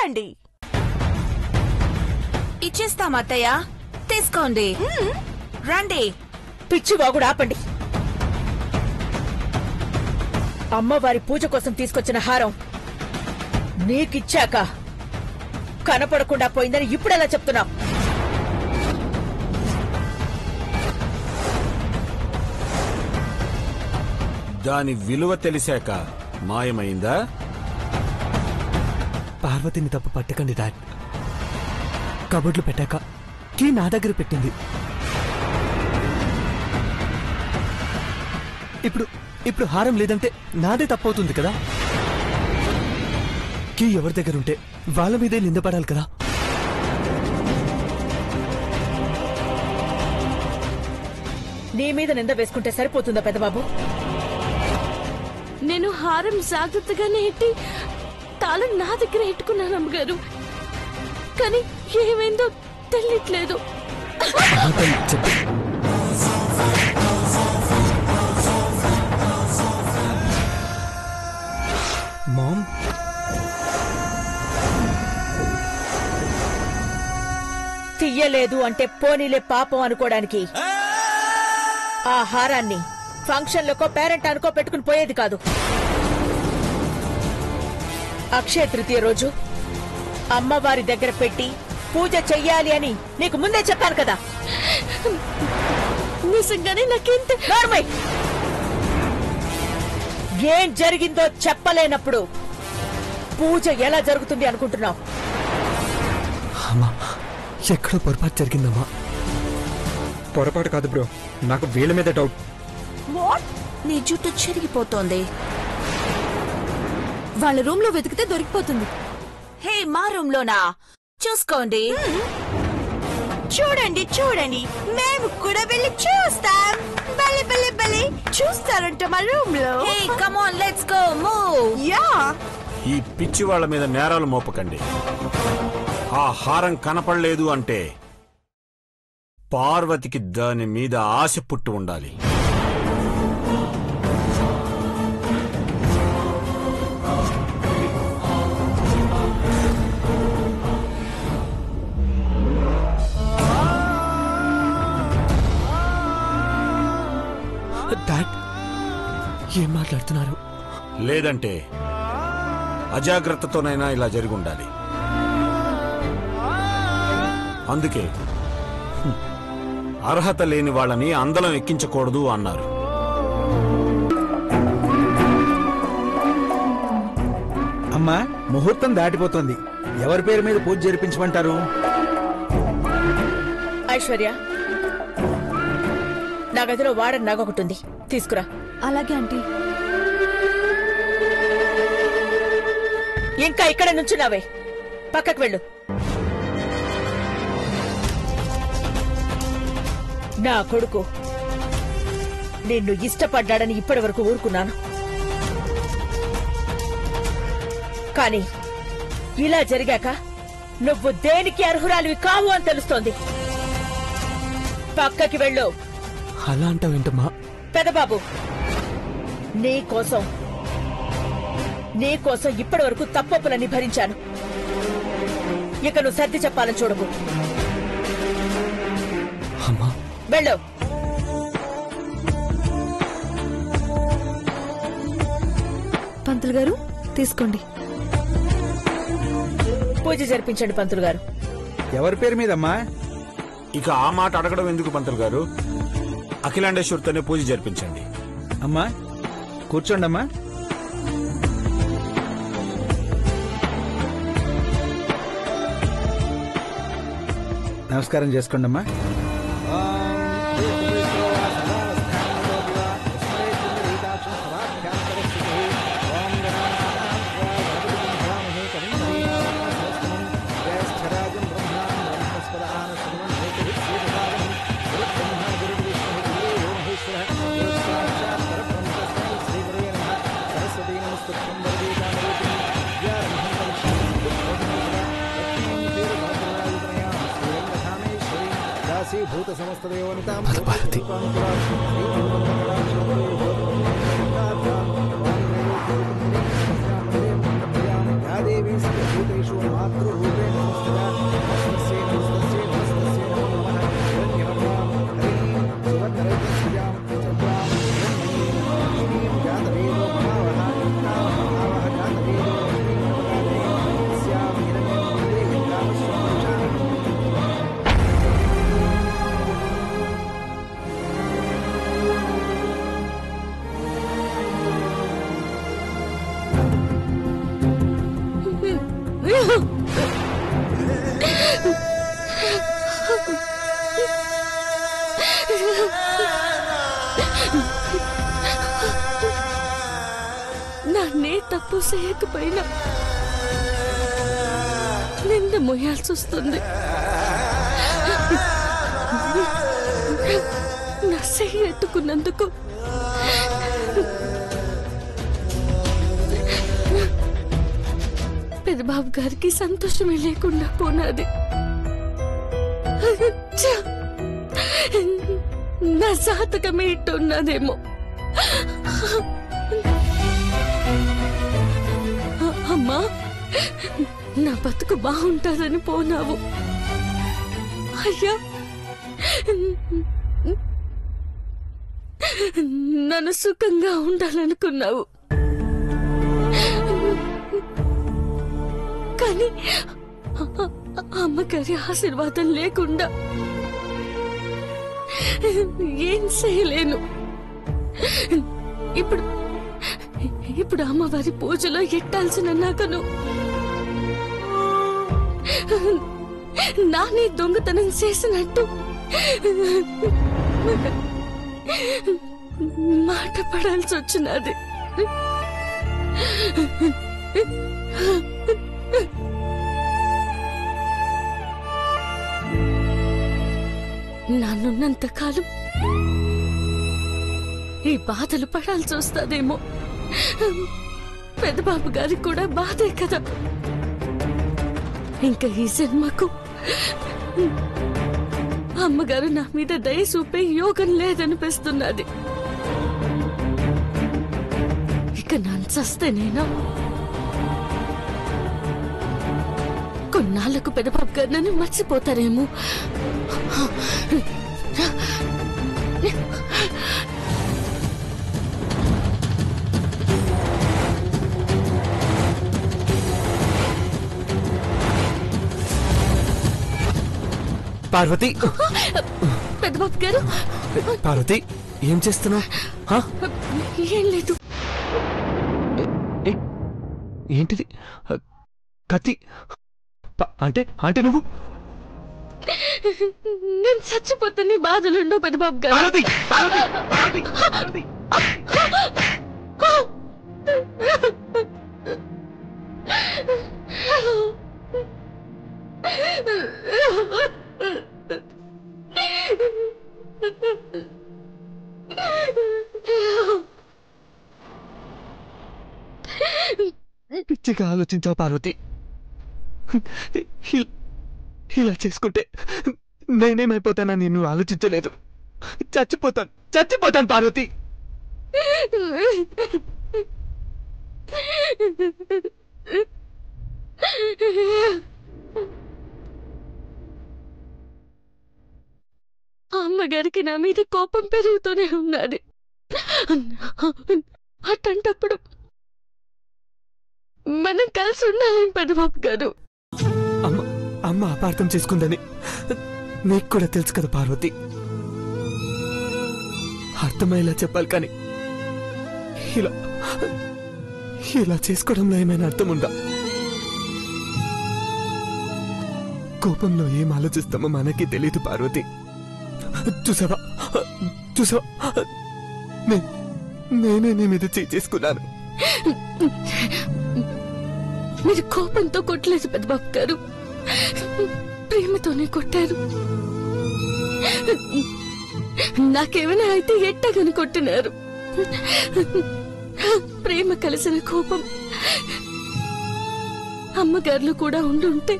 చూడండి. ఇచ్చేస్తాం అత్తయ్య, తీసుకోండి. రండి. పిచ్చి వాగుడు ఆపండి. అమ్మవారి పూజ కోసం తీసుకొచ్చిన హారం నీకిచ్చాక కనపడకుండా పోయిందని ఇప్పుడెలా చెప్తున్నావు? దాని విలువ తెలిసాక మాయమైందా? పార్వతిని తప్పు పట్టకండి డాడ్. కబోర్డ్లు పెట్టాక కీ నా దగ్గర పెట్టింది. ఇప్పుడు హారం లేదంటే నాదే తప్పవుతుంది కదా. కీ ఎవరి దగ్గర ఉంటే వాళ్ళ మీదే నిందపడాలి కదా. నీ మీద నింద వేసుకుంటే సరిపోతుందా పెద్దబాబు? నేను హారం జాగ్రత్తగానే ఎట్టి తాళం నా దగ్గర ఎట్టుకున్నాను అమ్మగారు. కానీ ఏమైందో తెలియట్లేదు. మామ్, తీయలేదు అంటే పోనీలే పాపం అనుకోవడానికి ఆ హారాన్ని ఫంక్షన్లకో పేరెంట్ అనుకో పెట్టుకుని పోయేది కాదు. అక్షయ తృతీయ రోజు అమ్మవారి దగ్గర పెట్టి పూజ చెయ్యాలి అని నీకు ముందే చెప్పాను కదా. నిజంగానే నాకెంత నార్మల్ ఏం జరిగిందో చెప్పలేనప్పుడు పూజ ఎలా జరుగుతుంది అనుకుంటున్నావు? అమ్మా, ఎక్కడో పొరపాటు జరిగిందమ్మా. పొరపాటు కాదు బ్రో, నాకు వీళ్ళ మీద డౌట్. వాట్? నీ జుట్టు చెరిగిపోతోంది. వాళ్ళ రూమ్ లో వెతికితే దొరికిపోతుంది. హే, మా రూమ్ లోనా? చూసుకోండి. చూడండి చూడండి, మేము కూడా వెళ్ళి చూస్తాం. బలి బలి బలి చూస్తారంట మా రూమ్ లో. Hey, come on, let's go, move. Yeah, ఈ పిచ్చి వాళ్ల మీద నేరాలు మోపకండి. ఆ హారం కనపడలేదు అంటే పార్వతికి దాని మీద ఆశ పుట్టి ఉండాలి. డాడ్, ఏం మాట్లాడుతున్నారు? లేదంటే అజాగ్రత్తతోనైనా ఇలా జరిగి ఉండాలి. అందుకే అర్హత లేని వాళ్ళని అందలం ఎక్కించకూడదు అన్నారు. అమ్మా, ముహూర్తం దాటిపోతుంది. ఎవరి పేరు మీద పూజ జరిపించమంటారు? ఐశ్వర్య, నా గదిలో వాడని నగొకటుంది, తీసుకురా. అలాగే ఆంటీ. ఇంకా ఇక్కడ నుంచున్నావే, పక్కకు వెళ్ళు. నా కొడుకు నిన్ను ఇష్టపడ్డాడని ఇప్పటి వరకు ఊరుకున్నాను. కానీ ఇలా జరిగాక నువ్వు దేనికి అర్హురాలివి కావు అని తెలుస్తోంది. పక్కకి వెళ్ళు. అలా అంటావేంటమ్మా? పెదబాబు, నీకోసం ఇప్పటి వరకు తప్పొప్పులన్నీ భరించాను. ఇక నువ్వు సర్ది చెప్పాలని చూడకు. అమ్మా, వెళ్ళు. పంతులు గారు తీసుకోండి. పూజ జరిపించండి పంతులు గారు. ఎవరి పేరు మీదమ్మా? ఇక ఆ మాట అడగడం ఎందుకు పంతులు గారు? అఖిలాండేశ్వరితోనే పూజ జరిపించండి. అమ్మా, కూర్చోండమ్మా. నమస్కారం చేసుకోండమ్మా. భారతి, దేవీ నాన్నే తప్పు చేయకపోయినా నింద మోయాల్సి వస్తుంది. నా చెయ్యి ఎత్తుకున్నందుకు పెద్దబాబు గారికి సంతోషమే లేకుండా పోనాది. నా జాతకమే ఇట్టున్నదేమో. అమ్మా, నా బతుకు బాగుంటుందని పోనావు. అయ్యా, నన్ను సుఖంగా ఉండాలనుకున్నావు. కానీ అమ్మగారి ఆశీర్వాదం లేకుండా ఏం చేయలేను. ఇప్పుడు అమ్మవారి పూజలో ఎట్టాల్సిన నగను నానే దొంగతనం చేసినట్టు మాట పడాల్సి వచ్చినది. నాన్నున్నంత కాలం ఈ బాధలు పడాల్సి వస్తుందేమో. పెద్దబాబు గారికి కూడా బాధే కదా. ఇంకా ఈ జన్మకు అమ్మగారు నా మీద దయ చూపే యోగం లేదనిపిస్తున్నది. ఇక నన్ను చస్తేనేనా? కొన్నాళ్లకు పెద్దబాబు గారు నన్ను మర్చిపోతారేమో. పార్వతి, పెద్దబాబు గారు. పార్వతి, ఏం చేస్తున్నావు? ఏం లేదు. ఏంటిది? కత్తి అంటే అంటే నువ్వు? నేను చచ్చిపోతాను. బాధలుండవు పెద్దబాబు గారు. పిచ్చిగా ఆలోచించావు పార్వతి. ఇలా చేసుకుంటే నేనేమైపోతానని నువ్వు ఆలోచించలేదు. చచ్చిపోతాను పార్వతి. అమ్మగారికి నా మీద కోపం పెరుగుతూనే ఉన్నది. అట్టంటప్పుడు మనం కలిసి ఉండాలని పెద్దబాబు గారు. అమ్మ అపార్థం చేసుకుందని నీకు కూడా తెలుసు కదా పార్వతి. అర్థమయ్యేలా చెప్పాలి, కానీ ఇలా చేసుకోవడంలో ఏమైనా అర్థం ఉందా? కోపంలో ఏం ఆలోచిస్తామో మనకి తెలియదు పార్వతి. చూసావా నేనే నీ మీద చేసుకున్నాను. మీరు కోపంతో కొట్టలేదు పెద్దబాబు గారు, ప్రేమతోనే కొట్టారు. నాకేమైనా అయితే ఎట్టగని కొట్టినారు. ప్రేమ కలిసిన కోపం అమ్మగారులు కూడా ఉండుంటే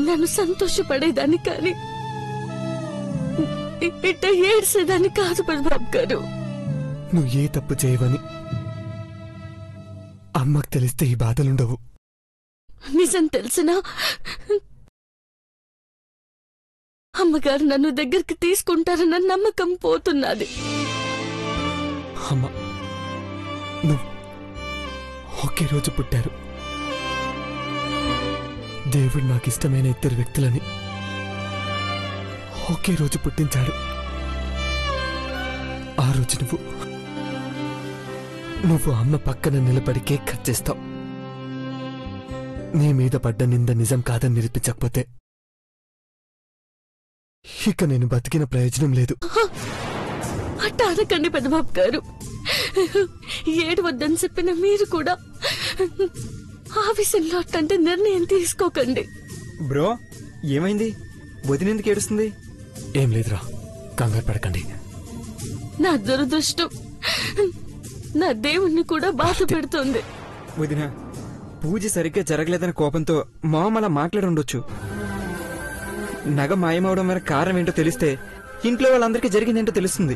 నన్ను సంతోషపడేదాన్ని, కానీ ఇట్ట ఏడ్చేదాన్ని కాదు పెద్దబాబు గారు. నువ్వు ఏ తప్పు చేయవని అమ్మకు తెలిస్తే ఈ బాధలుండవు. నిజం తెలిసినా అమ్మగారు నన్ను దగ్గరికి తీసుకుంటారన్న నమ్మకం పోతున్నది. అమ్మ, నువ్వు ఒకే రోజు పుట్టారు. దేవుడు నాకు ఇష్టమైన ఇద్దరు వ్యక్తులని ఒకే రోజు పుట్టించాడు. ఆ రోజు నువ్వు అమ్మ పక్కన నిలబడి కేక్ కట్ చేస్తావు. నీ మీద పడ్డ నింద నిజం కాదని నిరూపించకపోతే ఇక నేను బతికిన ప్రయోజనం లేదు. అట్ట అనకండి పెద్దబాబు గారు. ఏడు వద్దని చెప్పిన మీరు కూడా ఆ విషయంలో అట్టంటే నిర్ణయం తీసుకోకండి. బ్రో ఏమైంది? వదినెందుకు ఏడుస్తుంది? ఏం లేదురా, కంగారు పడకండి. నా దురదృష్టం నా దేవుణ్ణి కూడా బాధ పెడుతోంది. వదిన, పూజ సరిగ్గా జరగలేదని కోపంతో మామ అలా మాట్లాడుండొచ్చు. నగ మాయమవడం వల్ల కారణం ఏంటో తెలిస్తే ఇంట్లో వాళ్ళందరికీ జరిగిందేంటో తెలుస్తుంది.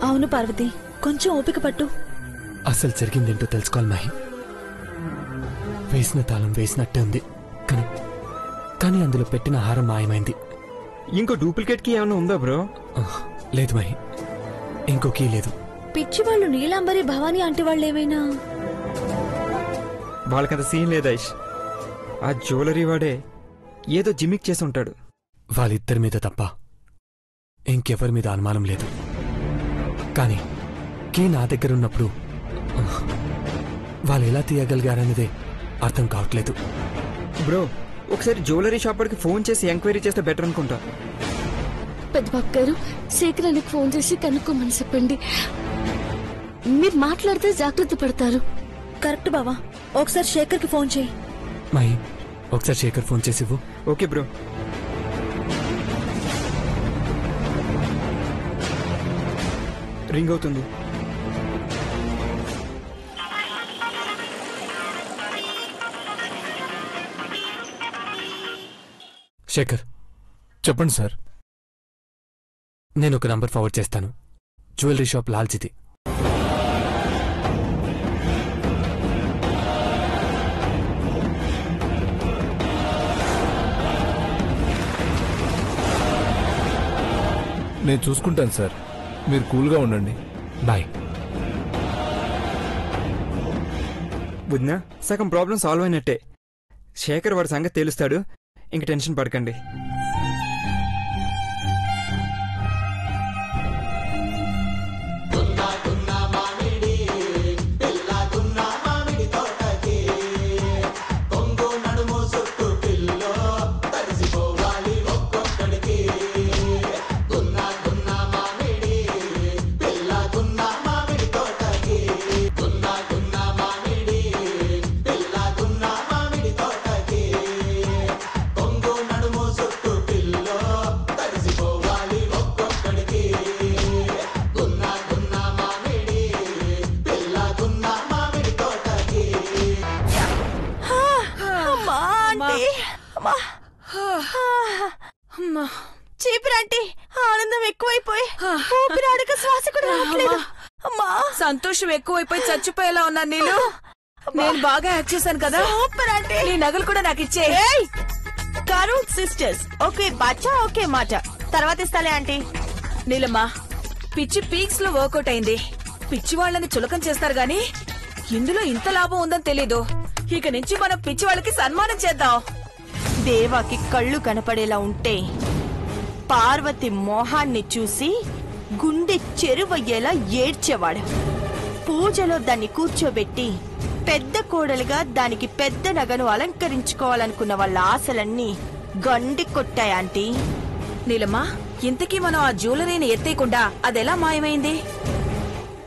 అవును పార్వతి, కొంచెం ఓపిక పట్టు. అసలు జరిగిందేంటో తెలుసుకోవాలి మాహి. వేసిన తాళం వేసినట్టే ఉంది, కానీ అందులో పెట్టిన హారం మాయమైంది. ఇంకో డూప్లికేట్ కి ఏమైనా ఉందా బ్రో? లేదు మాహి, ఇంకో కీ లేదు. పిచ్చి వాళ్ళు నీలాంబరి భవానీ ఆంటీ వాళ్ళు ఏమైనా? వాళ్ళకంత సీన్ లేదా ఐష్. ఆ జ్యువెలరీ వాడే ఏదో జిమిక్ చేసి ఉంటాడు. వాళ్ళిద్దరి మీద తప్ప ఇంకెవరి మీద అనుమానం లేదు. కానీ కీ నా దగ్గరున్నప్పుడు వాళ్ళు ఎలా తీయగలిగారనేదే అర్థం కావట్లేదు. బ్రో ఒకసారి జ్యువెలరీ షాప్ వాడికి ఫోన్ చేసి ఎంక్వైరీ చేస్తే బెటర్ అనుకుంటా. పెద్దబాబు గారు, శేఖరానికి ఫోన్ చేసి కనుక్కోమని చెప్పండి. మీరు మాట్లాడితే జాగ్రత్త పడతారు. కరెక్ట్ బావా, ఒకసారి శేఖర్కి ఫోన్ చేయి. మాహి, ఒకసారి శేఖర్ ఫోన్ చేసి ఇవ్వు. Okay bro. రింగ్ అవుతుంది. శేఖర్, చెప్పండి సార్. నేను ఒక నంబర్ ఫార్వర్డ్ చేస్తాను. జ్యువెలరీ షాప్ లాల్చిది. నేను చూసుకుంటాను సార్, మీరు కూల్గా ఉండండి. బాయ్. వదినా, సగం ప్రాబ్లం సాల్వ్ అయినట్టే. శేఖర్ వాడి సంగతి తెలుస్తాడు, ఇంక టెన్షన్ పడకండి. చీపురంటే ఆనందం ఎక్కువైపోయి ఊపిరాడక శ్వాస కూడా రావట్లేదు. అమ్మా, సంతోషం ఎక్కువైపోయి చచ్చిపోయేలా ఉన్నా నేను. నేను బాగా యాక్ట్ చేశాను కదా. సూపర్ అంటే. నీ నగలు కూడా నాకు ఇచ్చే. కరుణ్ సిస్టర్స్, ఓకే బాచా ఓకే మాట, తర్వాత ఇస్తాలే ఆంటీ. నీలమ్మా, పిచ్చి పీక్స్ లో వర్కౌట్ అయింది. పిచ్చి వాళ్ళని చులకం చేస్తారు గాని ఇందులో ఇంత లాభం ఉందని తెలీదు. ఇక నుంచి మనం పిచ్చి వాళ్ళకి సన్మానం చేద్దాం. దేవాకి కళ్ళు కనపడేలా ఉంటే పార్వతి మోహాన్ని చూసి గుండె చెరువయ్యేలా ఏడ్చేవాడు. పూజలో దాన్ని కూర్చోబెట్టి పెద్ద కోడలుగా దానికి పెద్ద నగను అలంకరించుకోవాలనుకున్న వాళ్ళ ఆశలన్నీ గండి కొట్టాయి ఆంటీ. నీలమ్మా, ఇంతకీ మనం ఆ జ్యువెలరీని ఎత్తేయకుండా అదెలా మాయమైంది?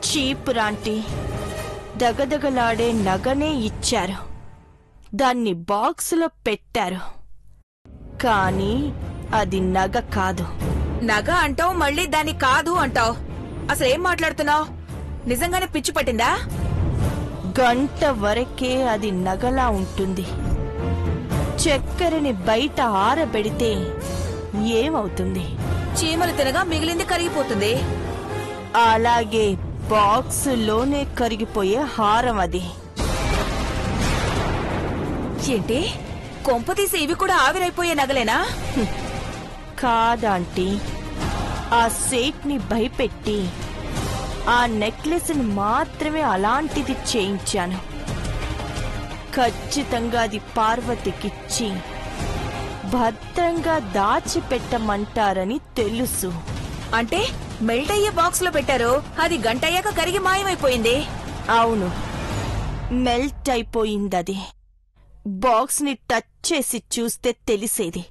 చీపురాంటీ, దగదగలాడే నగనే ఇచ్చారు, దాన్ని బాక్సులో పెట్టారు, కానీ అది నగ కాదు. నగ అంటావు, మళ్ళీ దాన్ని కాదు అంటావు. అసలేం మాట్లాడుతున్నావు? నిజంగానే పిచ్చి పట్టిందా? గంట వరకే అది నగలా ఉంటుంది. చక్కెరని బయట ఆరబెడితే ఏమవుతుంది? చీమలు తినగా మిగిలింది కరిగిపోతుంది. అలాగే బాక్సులోనే కరిగిపోయే హారం అది. ఏంటి, కొంపతీసి ఇవి కూడా ఆవిరైపోయే నగలేనా? కాదాంటీ, ఆ సేట్ని భయపెట్టి ఆ నెక్లెస్ ని మాత్రమే అలాంటిది చేయించాను. ఖచ్చితంగా అది పార్వతికిచ్చి భద్రంగా దాచిపెట్టమంటారని తెలుసు. అంటే మెల్ట్ అయ్యే బాక్స్ లో పెట్టారు, అది గంటయ్యాక కరిగి మాయమైపోయింది. అవును, మెల్ట్ అయిపోయిందది. బాక్స్ ని టచ్ చేసి చూస్తే తెలిసేది.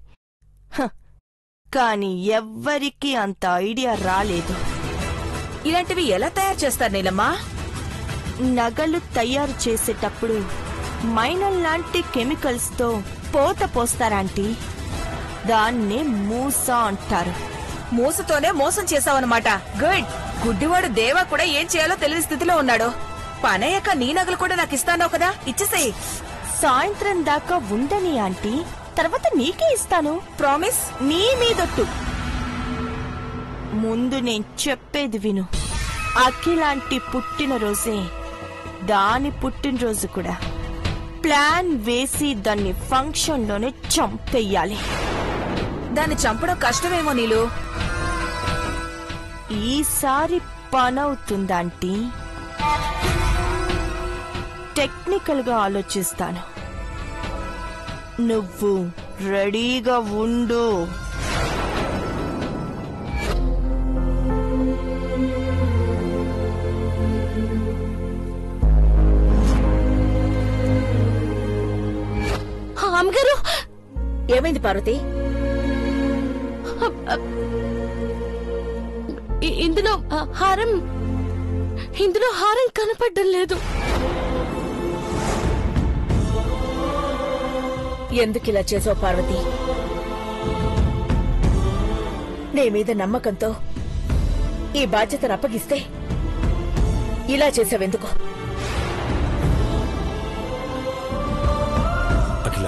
కాని ఎవ్వరికీ అంత ఐడియా రాలేదు. ఇలాంటివి ఎలా తయారు చేస్తారు నీలమ్మా? నగలు తయారు చేసేటప్పుడు మైనల్ లాంటి కెమికల్స్ తో పోత పోస్తారాంటీ. దాన్నే మూస అంటారు. మూసతోనే మోసం చేసావన్నమాట. గుడ్. గుడ్డివాడు దేవా కూడా ఏం చేయాలో తెలియని స్థితిలో ఉన్నాడు. పనయ్యాక నీ నగలు కూడా నాకు ఇస్తానో కదా, ఇచ్చేసేయ్. సాయంత్రం దాకా ఉండని ఆంటీ, తర్వాత నీకే ఇస్తాను. ప్రామిస్? నీ మీదొట్టు. ముందు నేను చెప్పేది విను. అఖిలాంటి పుట్టినరోజే దాని పుట్టినరోజు కూడా. ప్లాన్ వేసి దాన్ని ఫంక్షన్ లోనే చంపేయాలి. దాన్ని చంపడం కష్టమేమో నీలు. ఈసారి పనవుతుందాంటీ. టెక్నికల్ గా ఆలోచిస్తాను. నువ్వు రెడీగా ఉండు. అమ్మగారు, ఏమైంది పార్వతి? ఇందులో హారం కనపడడం లేదు. ఎందుకిలా చేసావు పార్వతి? నీ మీద నమ్మకంతో ఈ బాధ్యతను అప్పగిస్తే ఇలా చేసావెందుకు? అఖిల,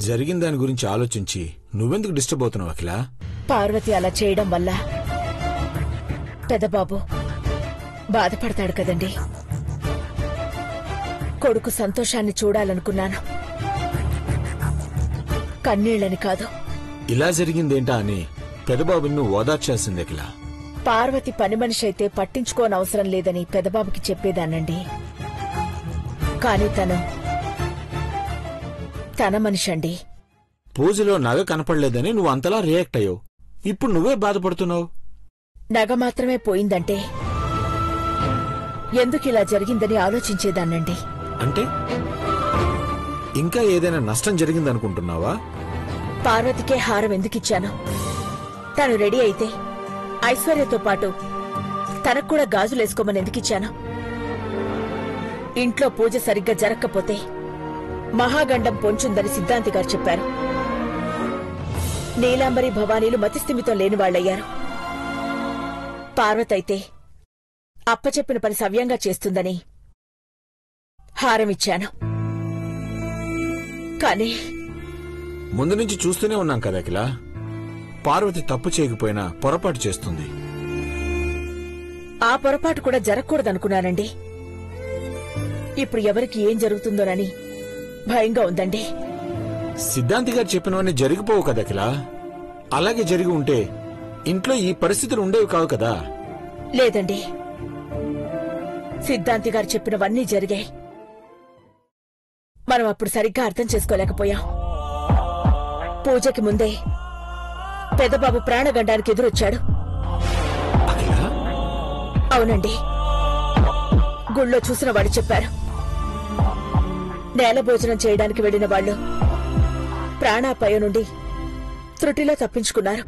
జరిగిన దాని గురించి ఆలోచించి నువ్వెందుకు డిస్టర్బ్ అవుతున్నావు అఖిల? పార్వతి అలా చేయడం వల్ల పెదబాబు బాధపడతాడు కదండి. కొడుకు సంతోషాన్ని చూడాలనుకున్నాను, కన్నీళ్లని కాదు. ఇలా జరిగిందేంటా అని పెదబాబుని నువ్వు ఓదార్చాల్సింది అఖిల. పార్వతి పని మనిషి అయితే పట్టించుకోనవసరం లేదని పెదబాబుకి చెప్పేదానండి. కాని తన మనిషి అండి. పూజలో నగ కనపడలేదని నువ్వు అంతలా రియాక్ట్ అయ్యావు. ఇప్పుడు నువ్వే బాధపడుతున్నావు. నగ మాత్రమే పోయిందంటే ఎందుకిలా జరిగిందని ఆలోచించేదానండి. అంటే ఇంకా ఏదైనా నష్టం జరిగిందనుకుంటున్నావా? పార్వతికే హారం ఎందుకిచ్చాను? తను రెడీ అయితే ఐశ్వర్యతో పాటు తనకు కూడా గాజులేసుకోమని ఎందుకిచ్చాను? ఇంట్లో పూజ సరిగ్గా జరగకపోతే మహాగండం పొంచుందని సిద్ధాంతి గారు చెప్పారు. నీలాంబరి భవానీలు మతిస్థిమితం లేని వాళ్లయ్యారు. పార్వతైతే అప్పచెప్పిన పని సవ్యంగా చేస్తుందని హారమిచ్చాను. కానీ ముందు నుంచి చూస్తూనే ఉన్నాం కదా అఖిల, పార్వతి తప్పు చేయకపోయినా పొరపాటు చేస్తుంది. ఆ పొరపాటు కూడా జరగకూడదనుకున్నానండి. ఇప్పుడు ఎవరికి ఏం జరుగుతుందోనని భయంగా ఉందండి. సిద్ధాంతి గారు చెప్పినవన్నీ జరిగిపోవు కదా అఖిల. అలాగే జరిగి ఉంటే ఇంట్లో ఈ పరిస్థితులు ఉండేవి కావు కదా. లేదండి, సిద్ధాంతి గారు చెప్పినవన్నీ జరిగాయి. మనం అప్పుడు సరిగ్గా అర్థం చేసుకోలేకపోయాం. పూజకి ముందే పెదబాబు ప్రాణగండానికి ఎదురొచ్చాడు. అవునండి, గుళ్ళో చూసిన వాడు చెప్పారు. నేల భోజనం చేయడానికి వెళ్లిన వాళ్లు ప్రాణాపాయం నుండి త్రుటిలో తప్పించుకున్నారు.